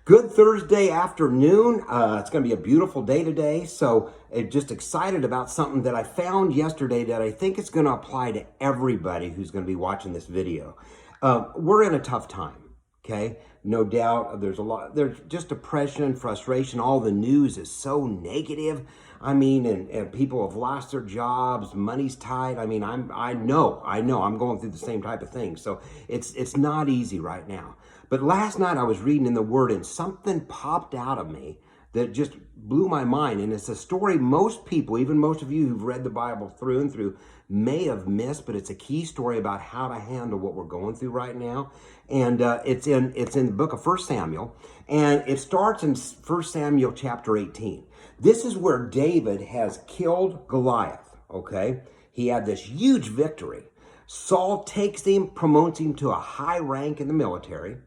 Good Thursday afternoon. It's going to be a beautiful day today. So, just excited about something that I found yesterday that I think is going to apply to everybody who's going to be watching this video. We're in a tough time, okay? No doubt there's just depression, frustration. All the news is so negative. I mean, and people have lost their jobs, money's tight. I mean, I know, I'm going through the same type of thing. So it's not easy right now. But last night I was reading in the Word and something popped out of me that just blew my mind. And it's a story most people, even most of you who've read the Bible through and through, may have missed, but it's a key story about how to handle what we're going through right now. And it's in the book of 1 Samuel, and it starts in 1 Samuel chapter 18. This is where David has killed Goliath, okay? He had this huge victory. Saul takes him, promotes him to a high rank in the military,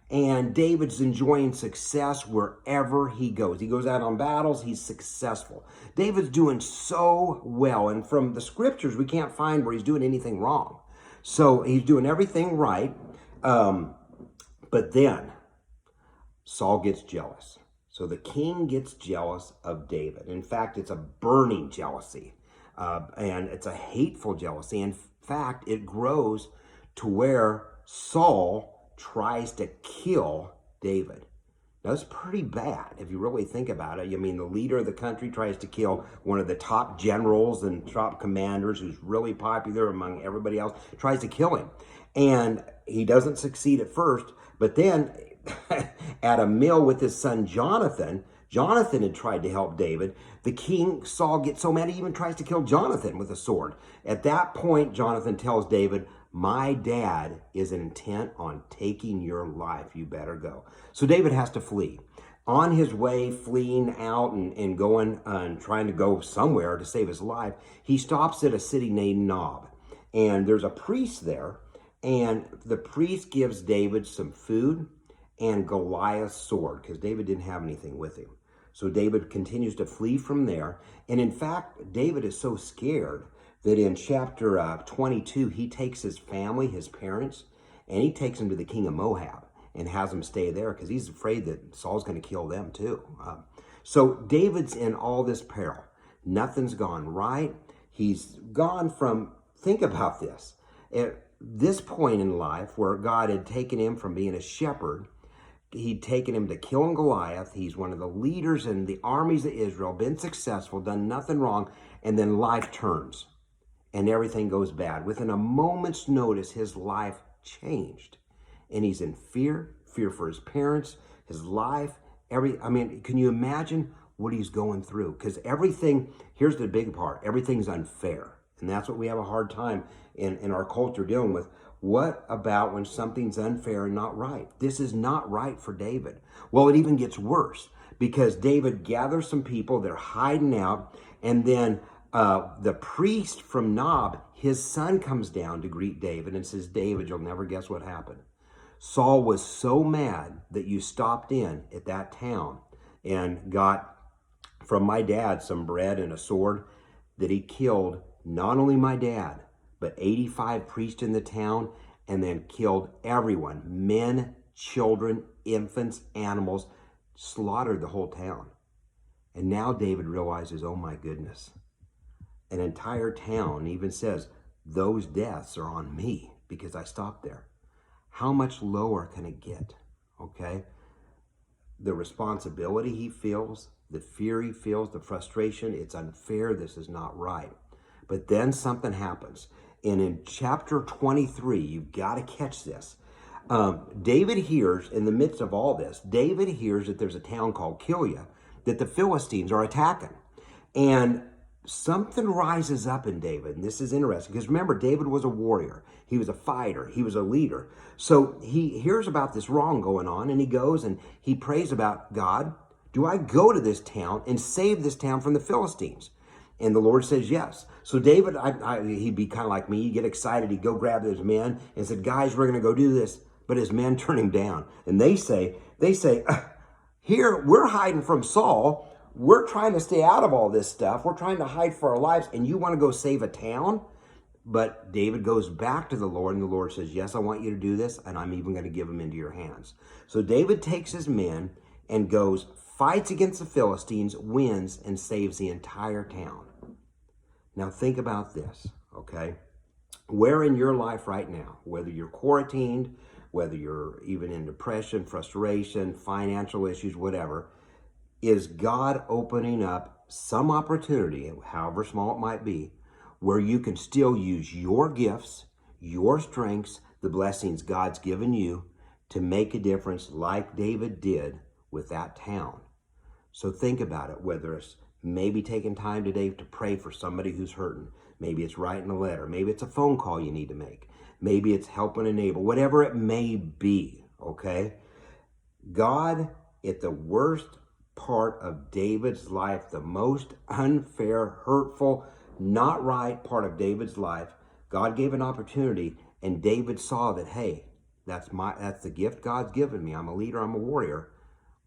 and David's enjoying success wherever he goes. He goes out on battles, he's successful. David's doing so well, and from the scriptures, we can't find where he's doing anything wrong. So he's doing everything right, but then Saul gets jealous. So the king gets jealous of David. In fact, it's a burning jealousy, and it's a hateful jealousy. In fact, it grows to where Saul tries to kill David. Now, that's pretty bad if you really think about it. I mean, the leader of the country tries to kill one of the top generals and top commanders who's really popular among everybody else, tries to kill him. And he doesn't succeed at first, but then at a meal with his son Jonathan had tried to help David. The king, Saul, gets so mad he even tries to kill Jonathan with a sword. At that point, Jonathan tells David, "My dad is intent on taking your life. You better go." So David has to flee. On his way, fleeing out and going and trying to go somewhere to save his life, he stops at a city named Nob. And there's a priest there, and the priest gives David some food and Goliath's sword, because David didn't have anything with him. So David continues to flee from there. And in fact, David is so scared that in chapter 22, he takes his family, his parents, and he takes them to the king of Moab and has them stay there because he's afraid that Saul's going to kill them too. So David's in all this peril. Nothing's gone right. He's gone from, think about this, at this point in life where God had taken him from being a shepherd, he'd taken him to killing Goliath. He's one of the leaders in the armies of Israel, been successful, done nothing wrong, and then life turns and everything goes bad. Within a moment's notice, his life changed. And he's in fear for his parents, his life, can you imagine what he's going through? Because everything, here's the big part, everything's unfair. And that's what we have a hard time in our culture dealing with. What about when something's unfair and not right? This is not right for David. Well, it even gets worse because David gathers some people, they're hiding out, and then the priest from Nob, his son comes down to greet David and says, "David, you'll never guess what happened. Saul was so mad that you stopped in at that town and got from my dad some bread and a sword that he killed not only my dad, but 85 priests in the town, and then killed everyone, men, children, infants, animals, slaughtered the whole town." And now David realizes, oh my goodness, an entire town even says, those deaths are on me because I stopped there. How much lower can it get? Okay? The responsibility he feels, the fear he feels, the frustration, it's unfair, this is not right. But then something happens. And in chapter 23, you've got to catch this. David hears, in the midst of all this, David hears that there's a town called Keilah that the Philistines are attacking. And something rises up in David, and this is interesting, because remember, David was a warrior. He was a fighter. He was a leader. So he hears about this wrong going on, and he goes and he prays about, God, do I go to this town and save this town from the Philistines? And the Lord says yes. So David, he'd be kind of like me. He'd get excited. He'd go grab his men and said, guys, we're going to go do this. But his men turn him down. And they say, here, we're hiding from Saul. We're trying to stay out of all this stuff. We're trying to hide for our lives. And you want to go save a town? But David goes back to the Lord, and the Lord says, yes, I want you to do this, and I'm even going to give them into your hands. So David takes his men. and goes, fights against the Philistines, wins, and saves the entire town. Now think about this, okay? Where in your life right now, whether you're quarantined, whether you're even in depression, frustration, financial issues, whatever, is God opening up some opportunity, however small it might be, where you can still use your gifts, your strengths, the blessings God's given you to make a difference like David did with that town. So think about it, whether it's maybe taking time today to pray for somebody who's hurting. Maybe it's writing a letter. Maybe it's a phone call you need to make. Maybe it's helping a neighbor, whatever it may be, okay? God, at the worst part of David's life, the most unfair, hurtful, not right part of David's life, God gave an opportunity, and David saw that, hey, that's the gift God's given me. I'm a leader, I'm a warrior.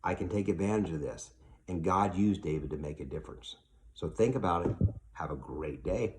I can take advantage of this. And God used David to make a difference. So think about it. Have a great day.